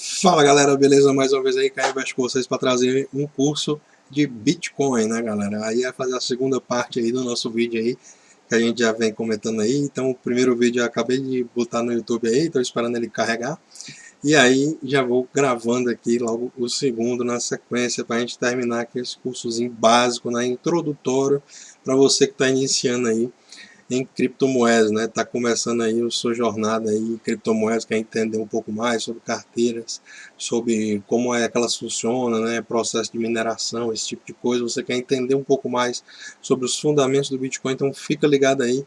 Fala galera, beleza? Mais uma vez aí, Caio Vaz com vocês para trazer um curso de Bitcoin, né galera? Aí é fazer a segunda parte aí do nosso vídeo aí, que a gente já vem comentando aí. Então o primeiro vídeo eu acabei de botar no YouTube aí, estou esperando ele carregar. E aí já vou gravando aqui logo o segundo na sequência para a gente terminar aqui esse cursozinho básico, né, introdutório, para você que está iniciando aí em criptomoedas, né? Tá começando aí a sua jornada aí em criptomoedas, quer entender um pouco mais sobre carteiras, sobre como é que elas funcionam, né? Processo de mineração, esse tipo de coisa. Você quer entender um pouco mais sobre os fundamentos do Bitcoin, então fica ligado aí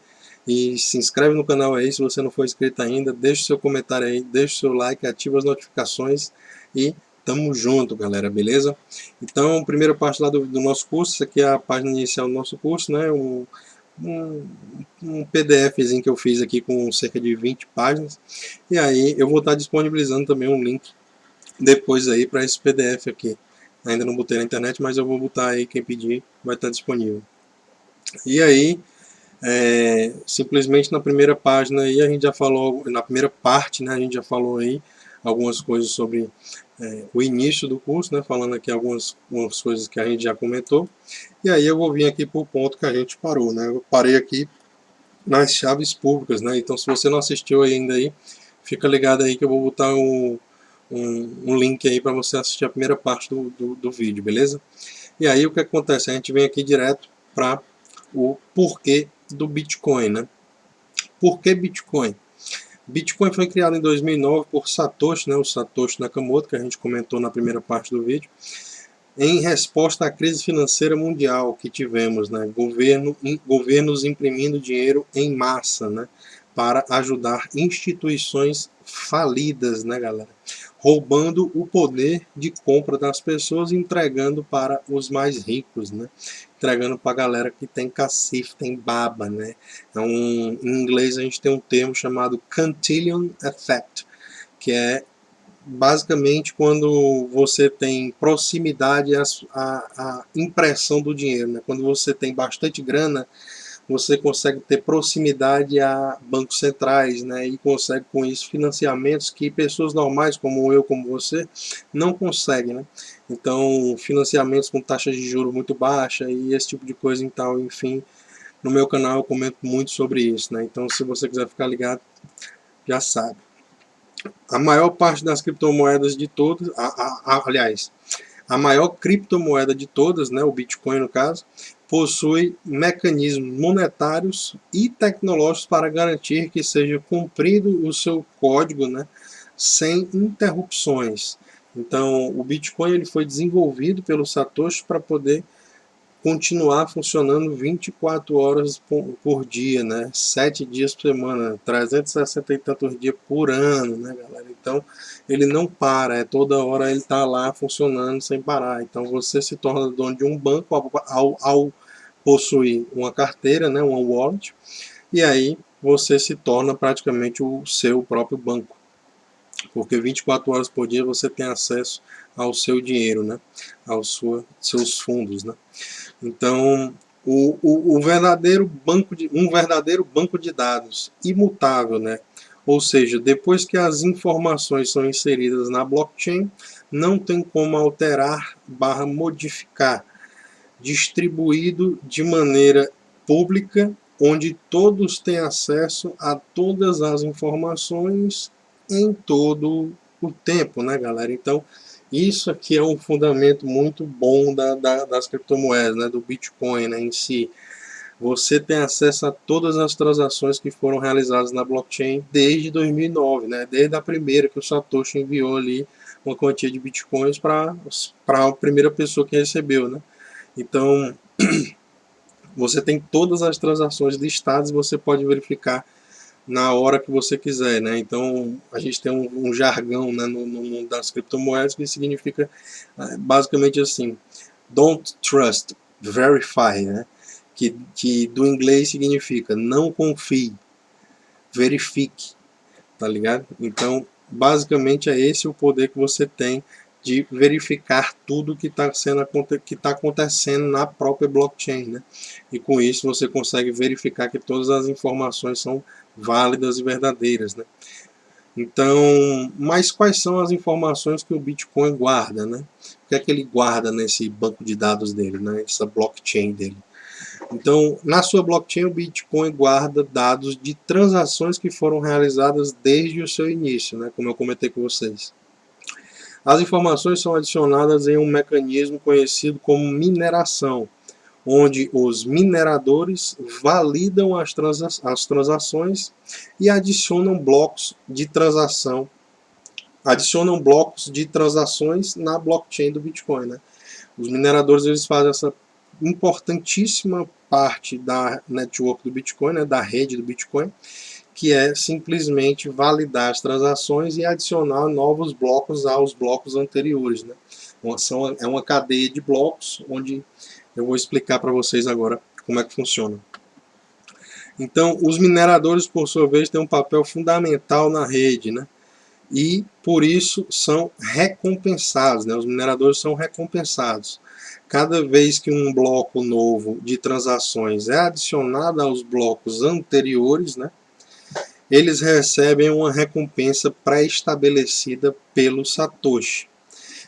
e se inscreve no canal aí se você não for inscrito ainda, deixa o seu comentário aí, deixa o seu like, ativa as notificações e tamo junto, galera, beleza? Então, primeira parte lá do nosso curso, isso aqui é a página inicial do nosso curso, né? Um PDFzinho que eu fiz aqui com cerca de 20 páginas. E aí eu vou estar disponibilizando também um link depois aí para esse PDF aqui. Ainda não botei na internet, mas eu vou botar aí, quem pedir vai estar disponível. E aí, simplesmente na primeira página aí a gente já falou, na primeira parte, né, a gente já falou aí algumas coisas sobre o início do curso, né, falando aqui algumas coisas que a gente já comentou. E aí eu vou vir aqui para o ponto que a gente parou, né? Eu parei aqui nas chaves públicas, né? Então se você não assistiu ainda aí, fica ligado aí que eu vou botar um link aí para você assistir a primeira parte do vídeo, beleza? E aí o que acontece? A gente vem aqui direto para o porquê do Bitcoin, né? Por que Bitcoin? Bitcoin foi criado em 2009 por Satoshi, né? O Satoshi Nakamoto, que a gente comentou na primeira parte do vídeo, em resposta à crise financeira mundial que tivemos, né? Governos imprimindo dinheiro em massa, né? Para ajudar instituições falidas, né, galera? Roubando o poder de compra das pessoas e entregando para os mais ricos, né? Entregando para a galera que tem cacife, tem baba, né? Então, em inglês a gente tem um termo chamado Cantillon Effect, que é basicamente quando você tem proximidade à impressão do dinheiro, né? Quando você tem bastante grana, você consegue ter proximidade a bancos centrais, né? E consegue com isso financiamentos que pessoas normais como eu, como você, não conseguem, né? Então, financiamentos com taxas de juros muito baixa e esse tipo de coisa, então, enfim, no meu canal eu comento muito sobre isso, né? Então, se você quiser ficar ligado, já sabe. A maior parte das criptomoedas de todas, aliás, a maior criptomoeda de todas, né, o Bitcoin no caso, possui mecanismos monetários e tecnológicos para garantir que seja cumprido o seu código, né, sem interrupções. Então, o Bitcoin ele foi desenvolvido pelo Satoshi para poder continuar funcionando 24 horas por dia, né? 7 dias por semana, 360 e tantos dias por ano, né, galera? Então, ele não para, toda hora ele está lá funcionando sem parar. Então, você se torna dono de um banco ao possuir uma carteira, né, uma wallet, e aí você se torna praticamente o seu próprio banco, porque 24 horas por dia você tem acesso ao seu dinheiro, né, aos seus fundos, né? Então, o verdadeiro um verdadeiro banco de dados imutável, né? Ou seja, depois que as informações são inseridas na blockchain, não tem como alterar barra modificar, distribuído de maneira pública, onde todos têm acesso a todas as informações em todo o tempo, né, galera? Então, isso aqui é um fundamento muito bom das criptomoedas, né, do Bitcoin, né, em si. Você tem acesso a todas as transações que foram realizadas na blockchain desde 2009, né, desde a primeira que o Satoshi enviou ali uma quantia de Bitcoins para a primeira pessoa que recebeu, né. Então, você tem todas as transações listadas e você pode verificar na hora que você quiser, né? Então a gente tem um jargão, né, no mundo das criptomoedas que significa basicamente assim: don't trust, verify, né? Que do inglês significa não confie, verifique, tá ligado? Então basicamente é esse o poder que você tem de verificar tudo que está acontecendo na própria blockchain, né? E com isso você consegue verificar que todas as informações são válidas e verdadeiras, né? Então, mas quais são as informações que o Bitcoin guarda, né? O que é que ele guarda nesse banco de dados dele, né? Essa blockchain dele. Então, na sua blockchain, o Bitcoin guarda dados de transações que foram realizadas desde o seu início, né? Como eu comentei com vocês. As informações são adicionadas em um mecanismo conhecido como mineração, onde os mineradores validam as transações e adicionam blocos de transações na blockchain do Bitcoin, né? Os mineradores eles fazem essa importantíssima parte da network do Bitcoin, né, da rede do Bitcoin, que é simplesmente validar as transações e adicionar novos blocos aos blocos anteriores, né? É uma cadeia de blocos onde eu vou explicar para vocês agora como é que funciona. Então, os mineradores, por sua vez, têm um papel fundamental na rede, né? E, por isso, são recompensados, né? Os mineradores são recompensados. Cada vez que um bloco novo de transações é adicionado aos blocos anteriores, né? Eles recebem uma recompensa pré-estabelecida pelo Satoshi.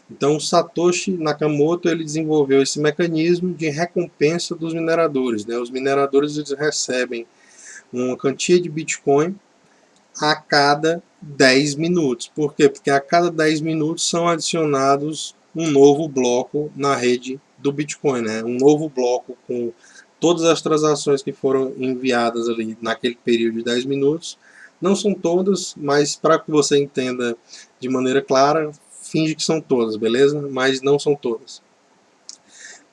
Então, o Satoshi Nakamoto ele desenvolveu esse mecanismo de recompensa dos mineradores, né? Os mineradores eles recebem uma quantia de Bitcoin a cada 10 minutos. Por quê? Porque a cada 10 minutos são adicionados um novo bloco na rede do Bitcoin, né? Um novo bloco com todas as transações que foram enviadas ali naquele período de 10 minutos. Não são todas, mas para que você entenda de maneira clara, finge que são todas, beleza? Mas não são todas.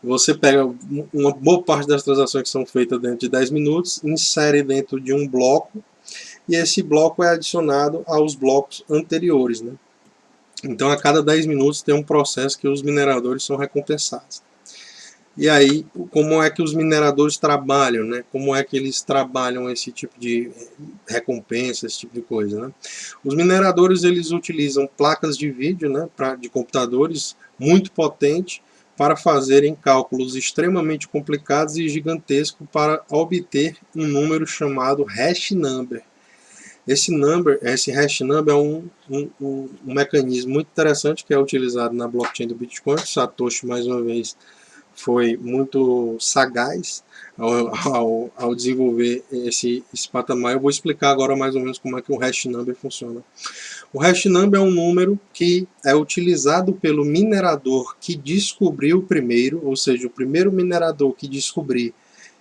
Você pega uma boa parte das transações que são feitas dentro de 10 minutos, insere dentro de um bloco, e esse bloco é adicionado aos blocos anteriores, né? Então, a cada 10 minutos tem um processo que os mineradores são recompensados. E aí, como é que os mineradores trabalham, né? Como é que eles trabalham esse tipo de recompensa, esse tipo de coisa, né? Os mineradores, eles utilizam placas de vídeo, né, de computadores muito potentes para fazerem cálculos extremamente complicados e gigantescos para obter um número chamado hash number. Esse hash number é um mecanismo muito interessante que é utilizado na blockchain do Bitcoin. Satoshi, mais uma vez, foi muito sagaz ao desenvolver esse patamar. Eu vou explicar agora mais ou menos como é que o hash number funciona. O hash number é um número que é utilizado pelo minerador que descobriu primeiro, ou seja, o primeiro minerador que descobrir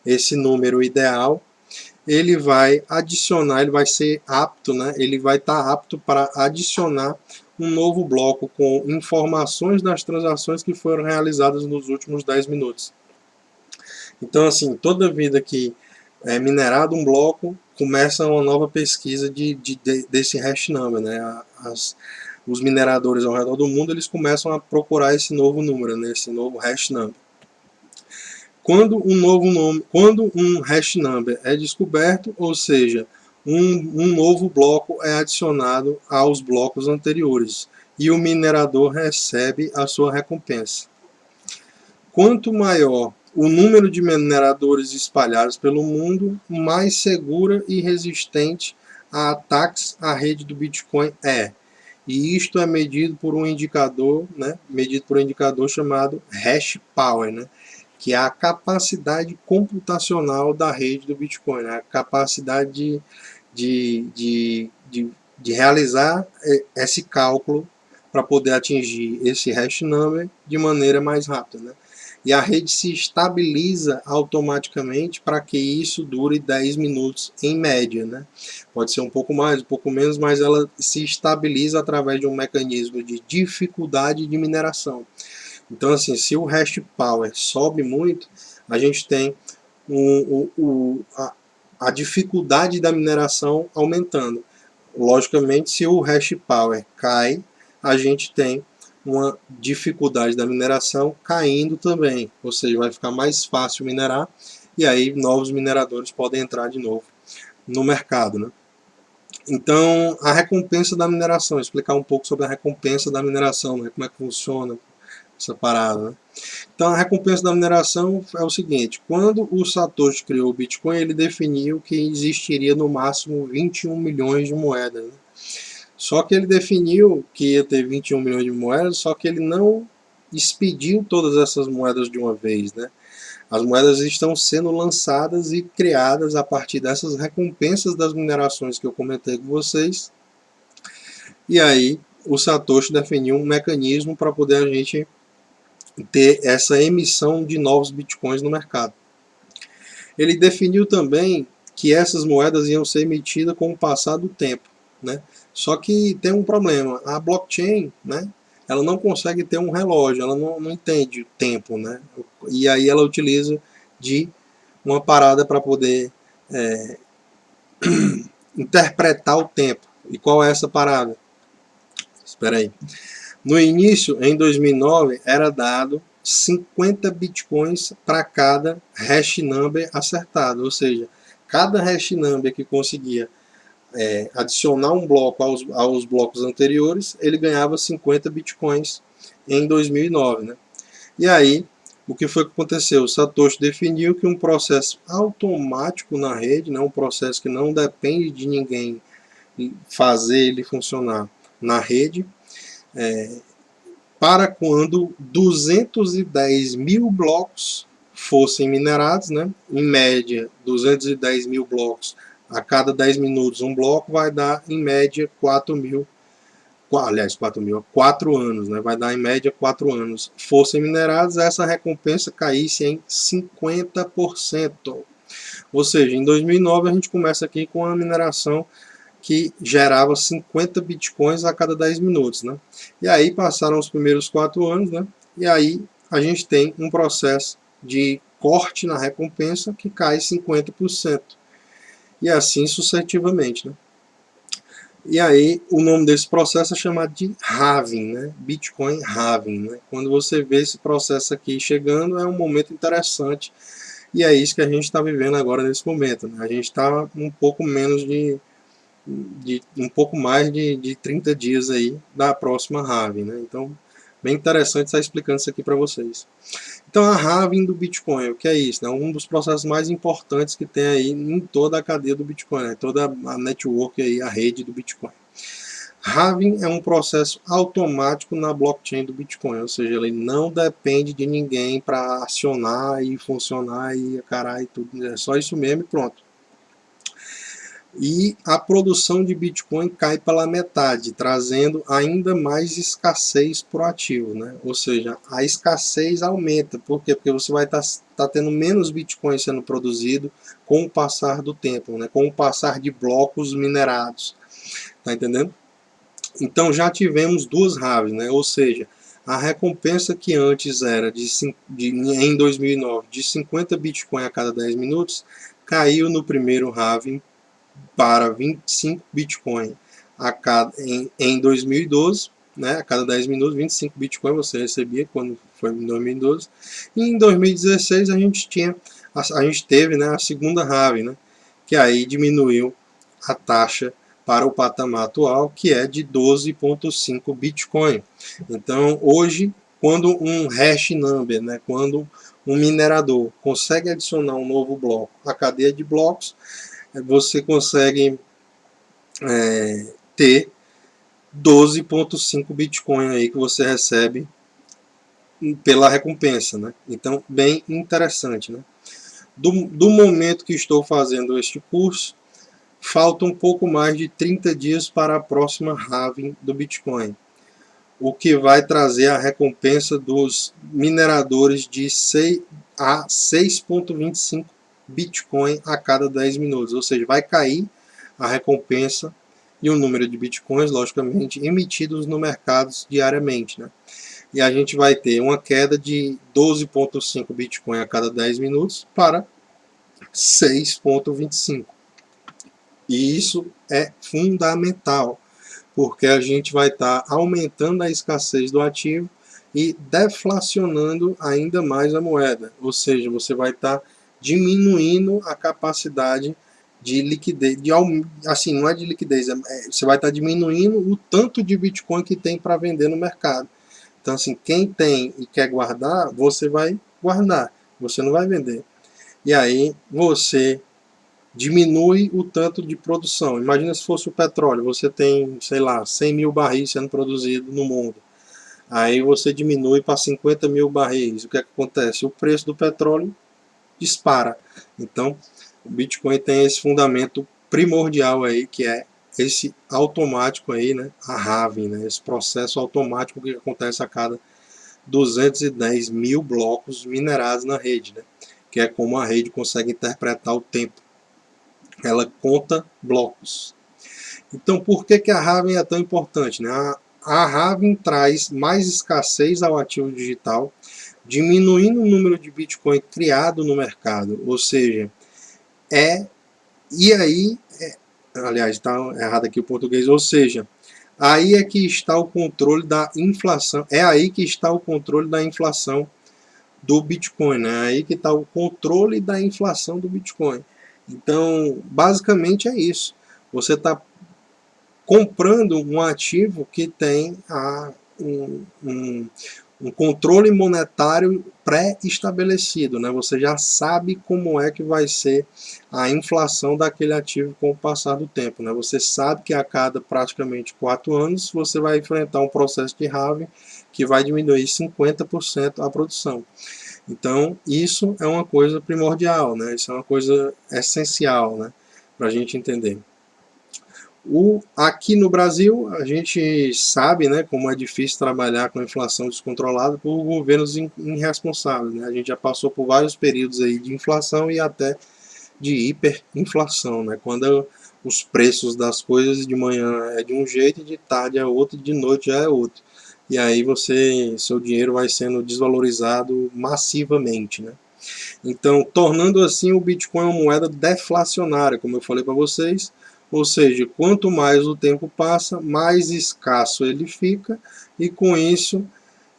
esse número ideal, ele vai adicionar, ele vai ser apto, né? Ele vai estar apto para adicionar um novo bloco com informações das transações que foram realizadas nos últimos 10 minutos. Então, assim, toda vida que é minerado um bloco, começa uma nova pesquisa desse hash number, né? Os mineradores ao redor do mundo, eles começam a procurar esse novo número, né? Esse novo hash number. Quando um hash number é descoberto, ou seja, um novo bloco é adicionado aos blocos anteriores e o minerador recebe a sua recompensa. Quanto maior o número de mineradores espalhados pelo mundo, mais segura e resistente a ataques à rede do Bitcoin é. E isto é medido por um indicador, né, chamado hash power, né, que é a capacidade computacional da rede do Bitcoin, né, a capacidade de realizar esse cálculo para poder atingir esse hash number de maneira mais rápida, né? E a rede se estabiliza automaticamente para que isso dure 10 minutos em média, né? Pode ser um pouco mais, um pouco menos, mas ela se estabiliza através de um mecanismo de dificuldade de mineração. Então, assim, se o hash power sobe muito, a gente tem a dificuldade da mineração aumentando. Logicamente, se o hash power cai, a gente tem uma dificuldade da mineração caindo também, ou seja, vai ficar mais fácil minerar e aí novos mineradores podem entrar de novo no mercado, né? Então, a recompensa da mineração, explicar um pouco sobre a recompensa da mineração, né? Como é que funciona essa parada, né? Então, a recompensa da mineração é o seguinte: quando o Satoshi criou o Bitcoin, ele definiu que existiria no máximo 21 milhões de moedas, né? Só que ele definiu que ia ter 21 milhões de moedas, só que ele não expediu todas essas moedas de uma vez, né? As moedas estão sendo lançadas e criadas a partir dessas recompensas das minerações que eu comentei com vocês. E aí o Satoshi definiu um mecanismo para poder a gente ter essa emissão de novos bitcoins no mercado. Ele definiu também que essas moedas iam ser emitidas com o passar do tempo, né? Só que tem um problema, a blockchain, né, ela não consegue ter um relógio, ela não entende o tempo, né? E aí ela utiliza de uma parada para poder interpretar o tempo. E qual é essa parada? Espera aí. No início, em 2009, era dado 50 bitcoins para cada hash number acertado, ou seja, cada hash number que conseguia adicionar um bloco aos blocos anteriores, ele ganhava 50 bitcoins em 2009, né? E aí, o que foi que aconteceu? O Satoshi definiu que um processo automático na rede, né, um processo que não depende de ninguém fazer ele funcionar na rede, para quando 210 mil blocos fossem minerados, né, em média 210 mil blocos a cada 10 minutos um bloco vai dar em média 4 mil, aliás 4 mil, 4 anos, né, vai dar em média 4 anos, fossem minerados, essa recompensa caísse em 50%. Ou seja, em 2009 a gente começa aqui com a mineração que gerava 50 bitcoins a cada 10 minutos, né? E aí passaram os primeiros 4 anos, né? E aí a gente tem um processo de corte na recompensa que cai 50%. E assim sucessivamente, né? E aí o nome desse processo é chamado de halving, né? Bitcoin halving, né? Quando você vê esse processo aqui chegando, é um momento interessante. E é isso que a gente está vivendo agora nesse momento, né? A gente está um pouco menos de um pouco mais de 30 dias aí da próxima halving, né? Então, bem interessante estar explicando isso aqui para vocês. Então, a halving do Bitcoin, o que é isso? Né? Um dos processos mais importantes que tem aí em toda a cadeia do Bitcoin, né? Toda a network aí, a rede do Bitcoin. Halving é um processo automático na blockchain do Bitcoin, ou seja, ele não depende de ninguém para acionar e funcionar e caralho, tudo, é só isso mesmo e pronto. E a produção de Bitcoin cai pela metade, trazendo ainda mais escassez para o ativo, né? Ou seja, a escassez aumenta. Por quê? Porque você vai estar tendo menos Bitcoin sendo produzido com o passar do tempo, né? Com o passar de blocos minerados. Tá entendendo? Então já tivemos duas halves, né? Ou seja, a recompensa que antes era em 2009 de 50 Bitcoin a cada 10 minutos, caiu no primeiro halving para 25 Bitcoin em 2012, né, a cada 10 minutos, 25 Bitcoin você recebia quando foi em 2012. E em 2016 a gente teve, né, a segunda halving, né, que aí diminuiu a taxa para o patamar atual, que é de 12,5 Bitcoin. Então, hoje, quando um hash number, né, quando um minerador consegue adicionar um novo bloco à cadeia de blocos, você consegue ter 12,5 Bitcoin aí que você recebe pela recompensa, né? Então, bem interessante, né? Do momento que estou fazendo este curso, falta um pouco mais de 30 dias para a próxima halving do Bitcoin, o que vai trazer a recompensa dos mineradores de 6 a 6,25 Bitcoin a cada 10 minutos, ou seja, vai cair a recompensa e o número de bitcoins, logicamente, emitidos no mercado diariamente, né? E a gente vai ter uma queda de 12,5 bitcoin a cada 10 minutos para 6,25. E isso é fundamental, porque a gente vai estar aumentando a escassez do ativo e deflacionando ainda mais a moeda, ou seja, você vai estar diminuindo a capacidade de liquidez, assim, não é de liquidez, você vai estar diminuindo o tanto de Bitcoin que tem para vender no mercado. Então, assim, quem tem e quer guardar, você vai guardar, você não vai vender. E aí você diminui o tanto de produção. Imagina se fosse o petróleo, você tem, sei lá, 100 mil barris sendo produzido no mundo. Aí você diminui para 50 mil barris. O que é que acontece? O preço do petróleo dispara. Então, o Bitcoin tem esse fundamento primordial aí, que é esse automático aí, né? A halving, né? Esse processo automático que acontece a cada 210 mil blocos minerados na rede, né? Que é como a rede consegue interpretar o tempo. Ela conta blocos. Então, por que a halving é tão importante, né? A halving traz mais escassez ao ativo digital, diminuindo o número de Bitcoin criado no mercado. Ou seja, aliás, está errado aqui o português, ou seja, aí é que está o controle da inflação, é aí que está o controle da inflação do Bitcoin, né? É aí que está o controle da inflação do Bitcoin. Então, basicamente é isso. Você está comprando um ativo que tem um controle monetário pré-estabelecido, né? Você já sabe como é que vai ser a inflação daquele ativo com o passar do tempo, né? Você sabe que a cada praticamente 4 anos você vai enfrentar um processo de halving que vai diminuir 50% a produção. Então, isso é uma coisa primordial, né? Isso é uma coisa essencial, né? Para a gente entender. Aqui no Brasil, a gente sabe, né, como é difícil trabalhar com inflação descontrolada por governos irresponsáveis, né? A gente já passou por vários períodos aí de inflação e até de hiperinflação, né? Quando os preços das coisas de manhã é de um jeito, de tarde é outro, de noite já é outro. E aí seu dinheiro vai sendo desvalorizado massivamente, né? Então, tornando assim o Bitcoin uma moeda deflacionária, como eu falei para vocês, ou seja, quanto mais o tempo passa, mais escasso ele fica, e com isso,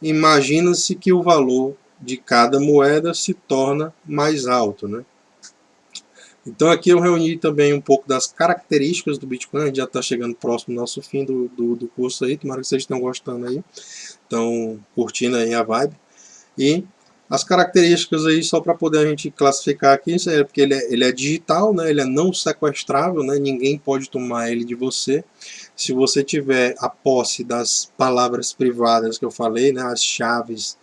imagina-se que o valor de cada moeda se torna mais alto, né? Então aqui eu reuni também um pouco das características do Bitcoin, a gente já está chegando próximo do nosso fim do curso aí, tomara que vocês estão gostando aí, estão curtindo aí a vibe. E as características aí, só para poder a gente classificar aqui, porque ele é digital, né? Ele é não sequestrável, né? Ninguém pode tomar ele de você. Se você tiver a posse das palavras privadas que eu falei, né? As chaves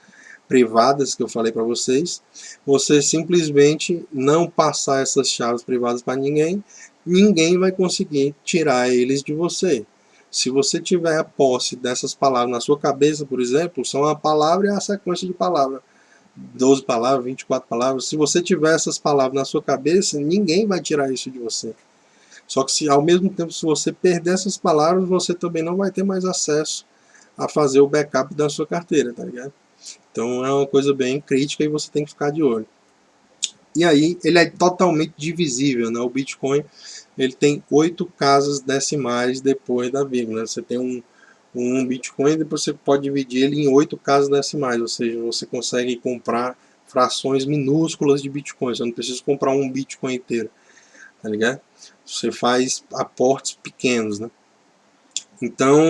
privadas que eu falei para vocês, você simplesmente não passar essas chaves privadas para ninguém, ninguém vai conseguir tirar eles de você. Se você tiver a posse dessas palavras na sua cabeça, por exemplo, são a palavra e a sequência de palavras. 12 palavras, 24 palavras. Se você tiver essas palavras na sua cabeça, ninguém vai tirar isso de você. Só que se ao mesmo tempo, se você perder essas palavras, você também não vai ter mais acesso a fazer o backup da sua carteira, tá ligado? Então é uma coisa bem crítica e você tem que ficar de olho. E aí ele é totalmente divisível, né? O Bitcoin ele tem 8 casas decimais depois da vírgula. Né? Você tem um Bitcoin, depois você pode dividir ele em 8 casas decimais, ou seja, você consegue comprar frações minúsculas de Bitcoin, você não precisa comprar um Bitcoin inteiro, tá ligado? Você faz aportes pequenos, né? Então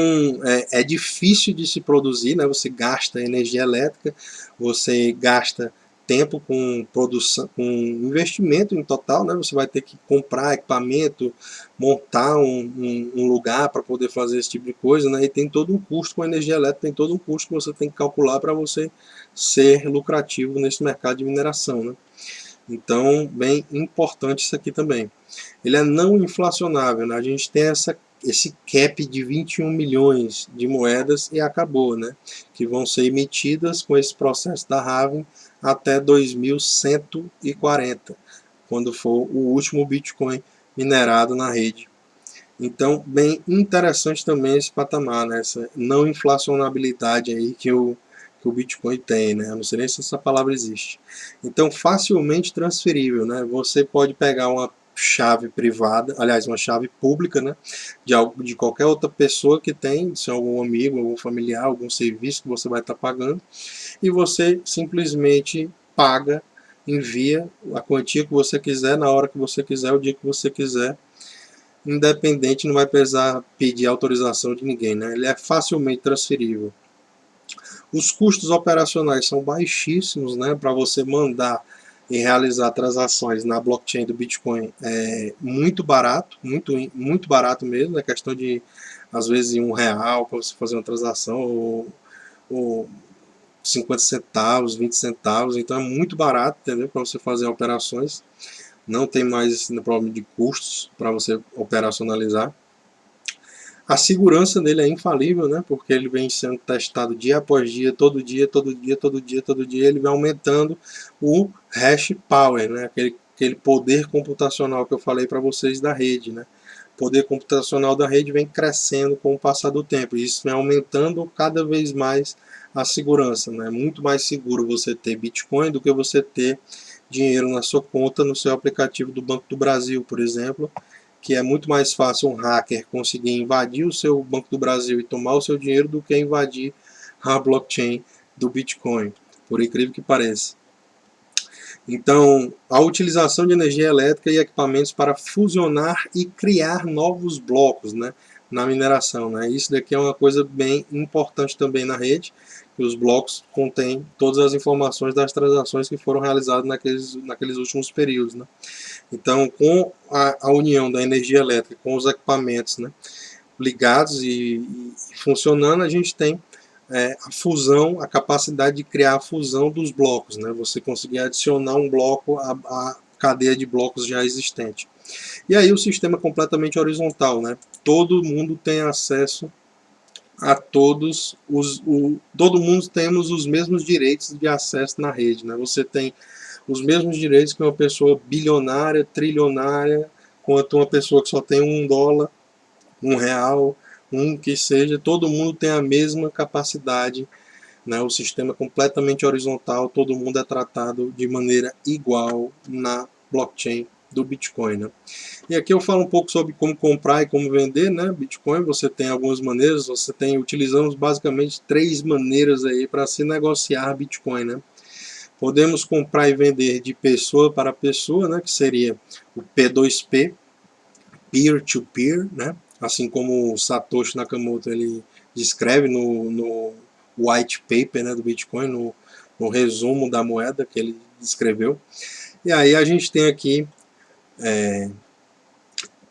é difícil de se produzir, né? Você gasta energia elétrica, você gasta tempo com produção, com investimento em total, né? Você vai ter que comprar equipamento, montar um lugar para poder fazer esse tipo de coisa, né? E tem todo um custo com a energia elétrica, tem todo um custo que você tem que calcular para você ser lucrativo nesse mercado de mineração, né? Então, bem importante isso aqui também. Ele é não inflacionável, né? A gente tem esse cap de 21 milhões de moedas e acabou, né? Que vão ser emitidas com esse processo da halving até 2140, quando for o último Bitcoin minerado na rede. Então, bem interessante também esse patamar, né? Essa não inflacionabilidade aí que o Bitcoin tem, né? Eu não sei nem se essa palavra existe. Então, facilmente transferível, né? Você pode pegar uma chave privada, aliás, uma chave pública, né? De qualquer outra pessoa que tem, se é algum amigo, algum familiar, algum serviço que você vai estar pagando, e você simplesmente paga, envia a quantia que você quiser, na hora que você quiser, o dia que você quiser, independente, não vai precisar pedir autorização de ninguém, né? Ele é facilmente transferível. Os custos operacionais são baixíssimos, né? Para você mandar em realizar transações na blockchain do Bitcoin é muito barato, muito barato mesmo, é questão de, às vezes, R$ 1 para você fazer uma transação, ou 50 centavos, 20 centavos, então é muito barato, entendeu? Para você fazer operações, não tem mais esse problema de custos para você operacionalizar. A segurança dele é infalível, né? Porque ele vem sendo testado dia após dia, todo dia, todo dia, todo dia, todo dia. Ele vai aumentando o hash power, né? Aquele poder computacional que eu falei para vocês da rede, né? O poder computacional da rede vem crescendo com o passar do tempo. E isso vem aumentando cada vez mais a segurança, né? É muito mais seguro você ter Bitcoin do que você ter dinheiro na sua conta no seu aplicativo do Banco do Brasil, por exemplo, que é muito mais fácil um hacker conseguir invadir o seu Banco do Brasil e tomar o seu dinheiro do que invadir a blockchain do Bitcoin, por incrível que pareça. Então, a utilização de energia elétrica e equipamentos para fusionar e criar novos blocos, né, na mineração, né? Isso daqui é uma coisa bem importante também na rede, que os blocos contêm todas as informações das transações que foram realizadas naqueles últimos períodos, né? Então, com a união da energia elétrica com os equipamentos, né, ligados e funcionando, a gente tem a fusão, a capacidade de criar a fusão dos blocos, né, você conseguir adicionar um bloco à cadeia de blocos já existente. E aí o sistema é completamente horizontal, né, todo mundo tem acesso a todo mundo temos os mesmos direitos de acesso na rede, né, você tem os mesmos direitos que uma pessoa bilionária, trilionária, quanto uma pessoa que só tem $1, R$ 1, que seja, todo mundo tem a mesma capacidade, né? O sistema é completamente horizontal, todo mundo é tratado de maneira igual na blockchain do Bitcoin, né? E aqui eu falo um pouco sobre como comprar e como vender, né? Bitcoin, você tem algumas maneiras, utilizamos basicamente 3 maneiras aí para se negociar Bitcoin, né? Podemos comprar e vender de pessoa para pessoa, né, que seria o P2P, peer-to-peer, né, assim como o Satoshi Nakamoto ele descreve no white paper, né, do Bitcoin, no resumo da moeda que ele descreveu. E aí a gente tem aqui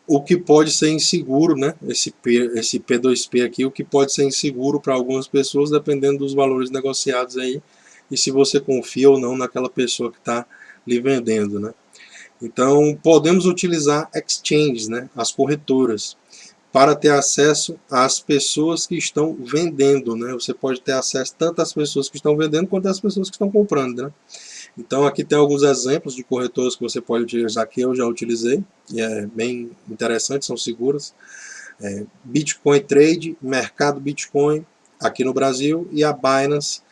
o que pode ser inseguro, né, esse P2P aqui, o que pode ser inseguro para algumas pessoas, dependendo dos valores negociados aí, e se você confia ou não naquela pessoa que está lhe vendendo, né? Então, podemos utilizar exchanges, né, as corretoras, para ter acesso às pessoas que estão vendendo, né? Você pode ter acesso tanto às pessoas que estão vendendo quanto às pessoas que estão comprando, né? Então, aqui tem alguns exemplos de corretoras que você pode utilizar, que eu já utilizei, e é bem interessante, são seguras. Bitcoin Trade, Mercado Bitcoin aqui no Brasil e a Binance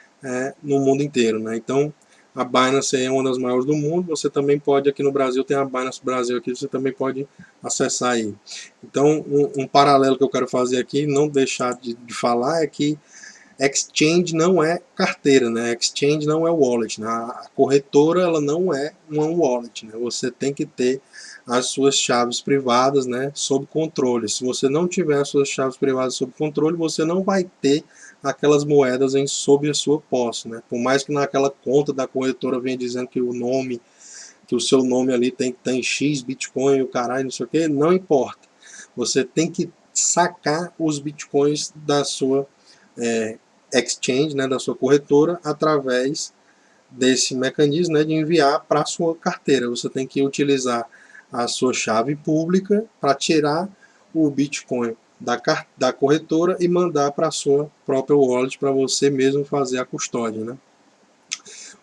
no mundo inteiro, né? Então, a Binance é uma das maiores do mundo, você também pode, aqui no Brasil, tem a Binance Brasil aqui, você também pode acessar aí. Então, um paralelo que eu quero fazer aqui, não deixar de falar, é que exchange não é carteira, né? Exchange não é wallet, né? A corretora ela não é uma wallet, né? Você tem que ter as suas chaves privadas, né, sob controle. Se você não tiver as suas chaves privadas sob controle, você não vai ter aquelas moedas sob a sua posse, né? Por mais que naquela conta da corretora venha dizendo que que o seu nome ali tem que estar em X Bitcoin, o caralho, não sei o que, não importa. Você tem que sacar os Bitcoins da sua exchange, né, da sua corretora, através desse mecanismo, né, de enviar para a sua carteira. Você tem que utilizar a sua chave pública para tirar o Bitcoin da corretora e mandar para a sua própria wallet para você mesmo fazer a custódia, né?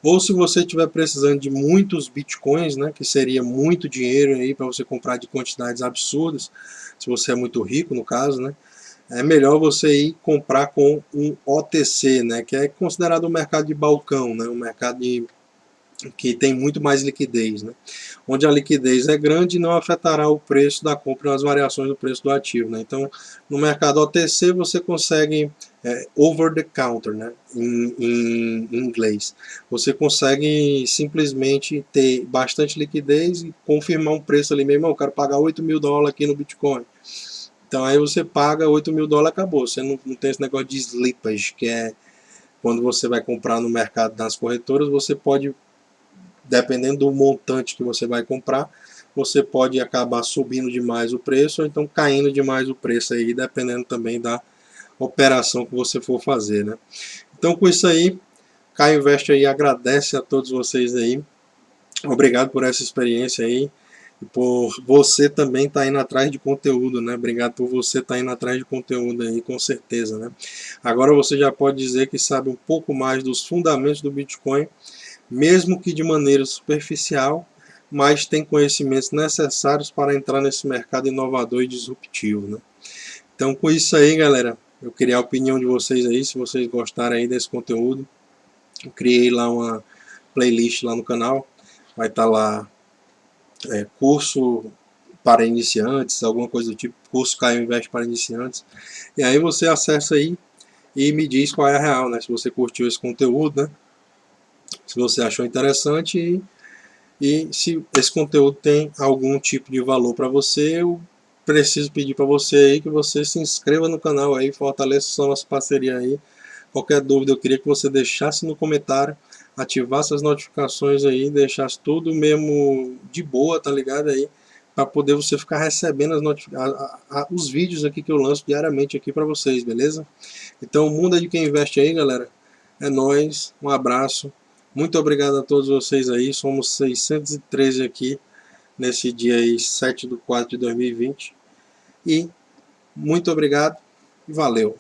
Ou se você estiver precisando de muitos bitcoins, né, que seria muito dinheiro aí para você comprar de quantidades absurdas, se você é muito rico no caso, né, é melhor você ir comprar com um OTC, né, que é considerado um mercado de balcão, né, um mercado que tem muito mais liquidez, né? Onde a liquidez é grande, não afetará o preço da compra nas variações do preço do ativo, né? Então, no mercado OTC você consegue over the counter, né? Em inglês. Você consegue simplesmente ter bastante liquidez e confirmar um preço ali mesmo. Eu quero pagar $8.000 aqui no Bitcoin. Então aí você paga $8.000, acabou. Você não tem esse negócio de slippage, que é quando você vai comprar no mercado das corretoras, você pode dependendo do montante que você vai comprar, você pode acabar subindo demais o preço, ou então caindo demais o preço aí, dependendo também da operação que você for fazer, né? Então, com isso aí, Caio Invest aí agradece a todos vocês aí. Obrigado por essa experiência aí. E por você também estar indo atrás de conteúdo, né? Obrigado por você estar indo atrás de conteúdo aí, com certeza, né? Agora você já pode dizer que sabe um pouco mais dos fundamentos do Bitcoin, mesmo que de maneira superficial, mas tem conhecimentos necessários para entrar nesse mercado inovador e disruptivo, né? Então, com isso aí, galera, eu queria a opinião de vocês aí, se vocês gostarem aí desse conteúdo. Eu criei lá uma playlist lá no canal, vai estar lá curso para iniciantes, alguma coisa do tipo, curso Caio Invest para iniciantes. E aí você acessa aí e me diz qual é a real, né? Se você curtiu esse conteúdo, né? Se você achou interessante e se esse conteúdo tem algum tipo de valor para você, eu preciso pedir para você aí que você se inscreva no canal aí, fortaleça a nossa parceria aí. Qualquer dúvida eu queria que você deixasse no comentário, ativasse as notificações aí, deixasse tudo mesmo de boa, tá ligado aí? Para poder você ficar recebendo os vídeos aqui que eu lanço diariamente aqui para vocês, beleza? Então, o mundo é de quem investe aí, galera. É nóis, um abraço. Muito obrigado a todos vocês aí. Somos 613 aqui nesse dia aí, 7/4/2020. E muito obrigado e valeu.